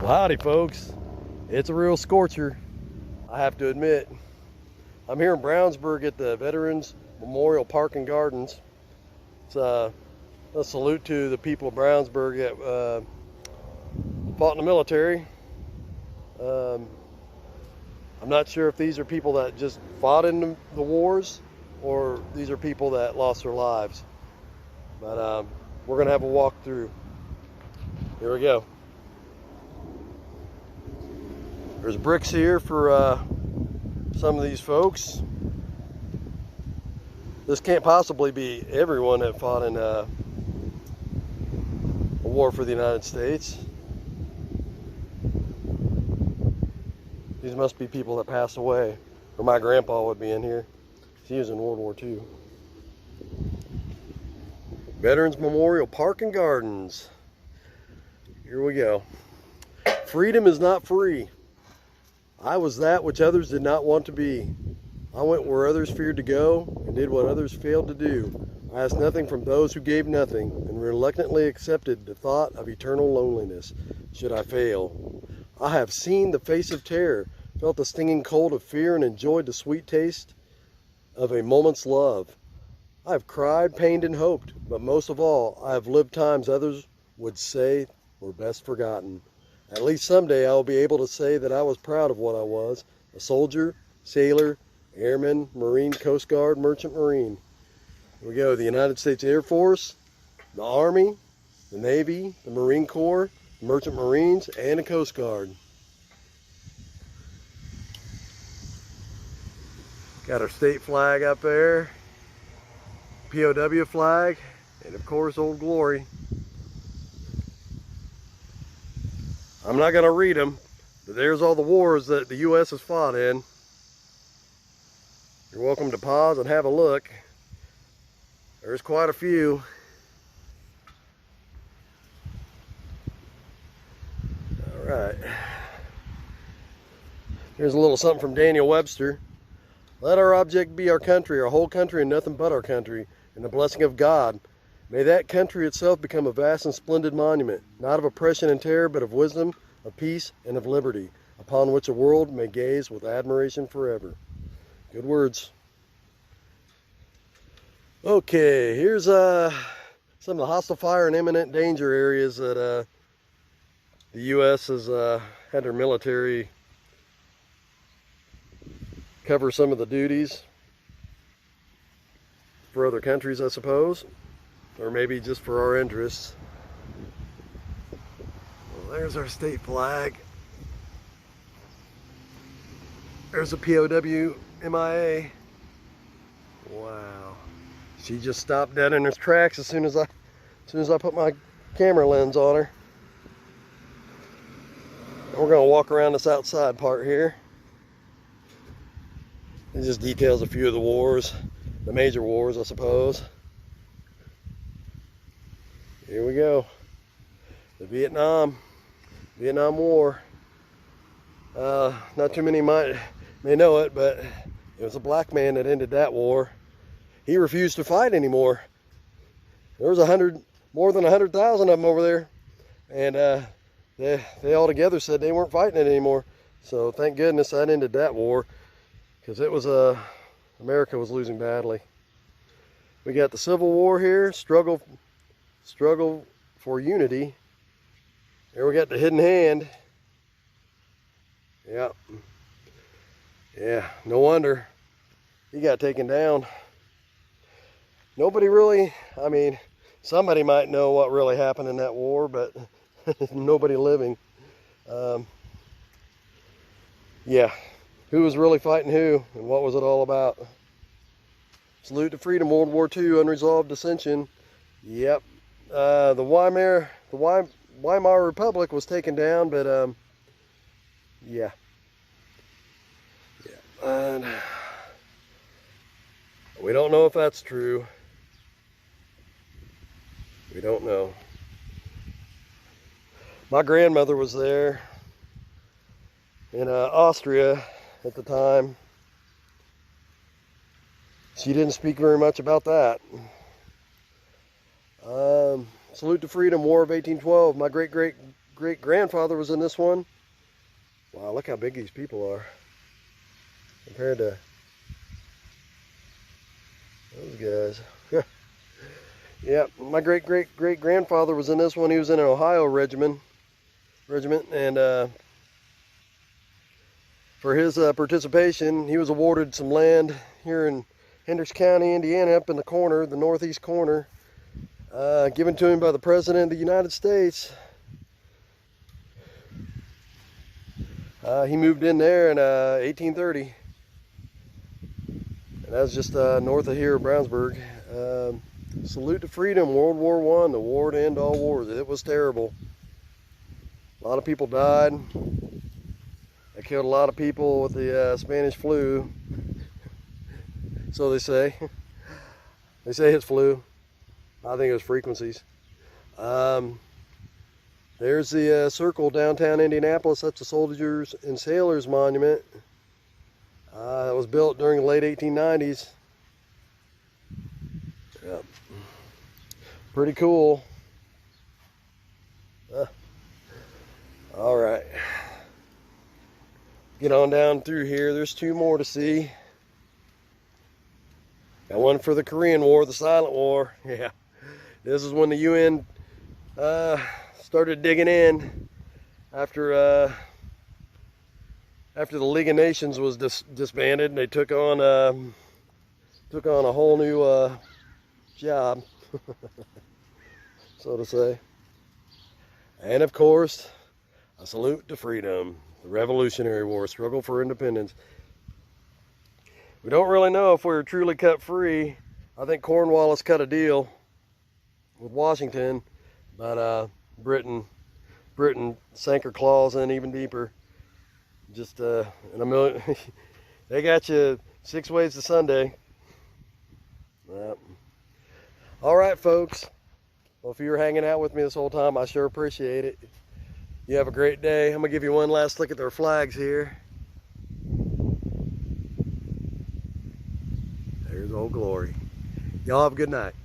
Well, howdy folks, it's a real scorcher, I have to admit. I'm here in Brownsburg at the Veterans Memorial Park and Gardens. It's a salute to the people of Brownsburg that fought in the military. I'm not sure if these are people that just fought in the wars or these are people that lost their lives. But we're gonna have a walk through. Here we go. There's bricks here for some of these folks. This can't possibly be everyone that fought in a war for the United States. These must be people that passed away, or my grandpa would be in here. He was in World War II. Veterans Memorial Park and Gardens. Here we go. Freedom is not free. I was that which others did not want to be. I went where others feared to go and did what others failed to do. I asked nothing from those who gave nothing and reluctantly accepted the thought of eternal loneliness should I fail. I have seen the face of terror, felt the stinging cold of fear, and enjoyed the sweet taste of a moment's love. I have cried, pained, and hoped, but most of all, I have lived times others would say were best forgotten. At least someday I will be able to say that I was proud of what I was, a soldier, sailor, airman, Marine, Coast Guard, Merchant Marine. Here we go, the United States Air Force, the Army, the Navy, the Marine Corps, the Merchant Marines, and the Coast Guard. Got our state flag up there, POW flag, and of course Old Glory. I'm not going to read them, but there's all the wars that the U.S. has fought in. You're welcome to pause and have a look. There's quite a few. All right. Here's a little something from Daniel Webster. Let our object be our country, our whole country, and nothing but our country, and the blessing of God. May that country itself become a vast and splendid monument, not of oppression and terror, but of wisdom, of peace, and of liberty, upon which a world may gaze with admiration forever. Good words. Okay, here's some of the hostile fire and imminent danger areas that the U.S. has had their military cover some of the duties for other countries, I suppose. Or maybe just for our interests. Well, there's our state flag. There's a POW MIA. Wow. She just stopped dead in her tracks as soon as I put my camera lens on her. And we're gonna walk around this outside part here. It just details a few of the wars, the major wars, I suppose. Here we go. The Vietnam War. Not too many may know it, but it was a black man that ended that war. He refused to fight anymore. There was more than 100,000 of them over there, and they all together said they weren't fighting it anymore. So thank goodness that ended that war, because it was America was losing badly. We got the Civil War here, struggle for unity. There we got the hidden hand. Yeah, no wonder he got taken down. Nobody really, I mean, somebody might know what really happened in that war, but nobody living. Yeah, who was really fighting who, and what was it all about? Salute to freedom, World War II, unresolved dissension. Yep. The Weimar Republic was taken down, but yeah. And we don't know if that's true. We don't know. My grandmother was there in Austria at the time. She didn't speak very much about that. Salute to freedom, War of 1812. My great great-grandfather was in this one. Wow, look how big these people are compared to those guys. Yeah, my great-great-great-grandfather was in this one. He was in an Ohio regiment, and for his participation, he was awarded some land here in Hendricks County, Indiana, up in the corner, the northeast corner, given to him by the President of the United States. He moved in there in 1830, and that was just north of here, Brownsburg. Salute to freedom, World War I, the war to end all wars. It was terrible. A lot of people died. They killed a lot of people with the Spanish flu. So they say. They say it's flu. I think it was frequencies. There's the circle downtown Indianapolis. That's the Soldiers and Sailors Monument. That was built during the late 1890s. Yep. Pretty cool. All right. Get on down through here. There's two more to see. Got one for the Korean War, the Silent War. Yeah. This is when the UN started digging in after the League of Nations was disbanded, and they took on a whole new job, so to say. And of course, a salute to freedom, the Revolutionary War, struggle for independence. We don't really know if we were truly cut free. I think Cornwallis cut a deal with Washington, but Britain sank her claws in even deeper. Just in a million. They got you 6 ways to Sunday. All right, folks. Well, if you were hanging out with me this whole time, I sure appreciate it. You have a great day. I'm gonna give you one last look at their flags here. There's Old Glory. Y'all have a good night.